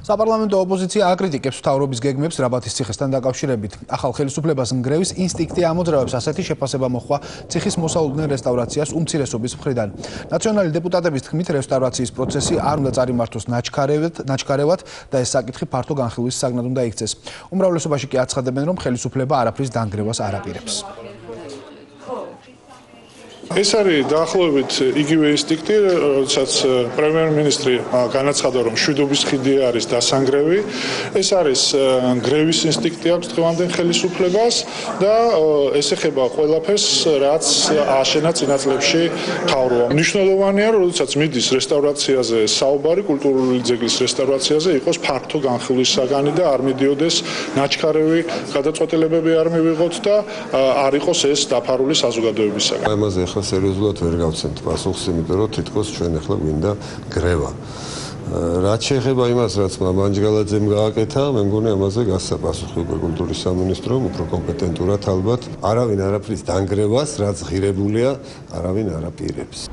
საპარლამენტო ოპოზიცია აკრიტიკებს მთავრობის გეგმებს რაბათის ციხესთან დაკავშირებით. ახალ ხელისუფლებას ნგრევის ინსტინქტი ამოძრავებს, ასეთი შეფასება მოჰყვა ციხის მოსალოდნელ რესტავრაციას უმცირესობის მხრიდან. ნაციონალური დეპუტატების თქმით, რესტავრაციის პროცესი არ უნდა წარიმართოს ნაჩქარევად და ეს საკითხი ფართო განხილვის საგნად უნდა იქცეს. უმრავლესობაში კი აცხადებენ, რომ ხელისუფლება არაფრის დანგრევას არ აპირებს. ეს არის დაახლოებით იგივე ინსტინქტი, როდესაც პრემიერ-მინისტრი განაცხადა, რომ მშვიდობის ხიდი არის დასანგრევი. ეს არის ნგრევის ინსტინქტი აქვს დღევანდელ ხელისუფლებას და ეს ეხება ყველაფერს, რაც ააშენა წინა წლებში მთავრობამ. მნიშვნელოვანია, რომ როდესაც მიდის რესტავრაციაზე საუბარი, კულტურული ძეგლის რესტავრაციაზე იყოს ფართო განხილვის საგანი და არ მიდიოდეს ნაჩქარევი გადაწყვეტილებები არ მივიღოთ და არ იყოს ეს დაფარული საზოგადოებისაგან. სერიოზულად ვერ გავცემთ პასუხს, იმიტომ რომ თითქოს ჩვენ ახლა გვინდა გრევა. რაც შეეხება იმას, რაც მამანჯგალაძემ გააკეთა, მე მგონი ამაზე გასცა პასუხი უკვე კულტურის სამინისტრომ, უფრო კომპეტენტურად ალბათ. არავინ არაფრის დანგრევას, რაც ღირებულია, არავინ არ აპირებს.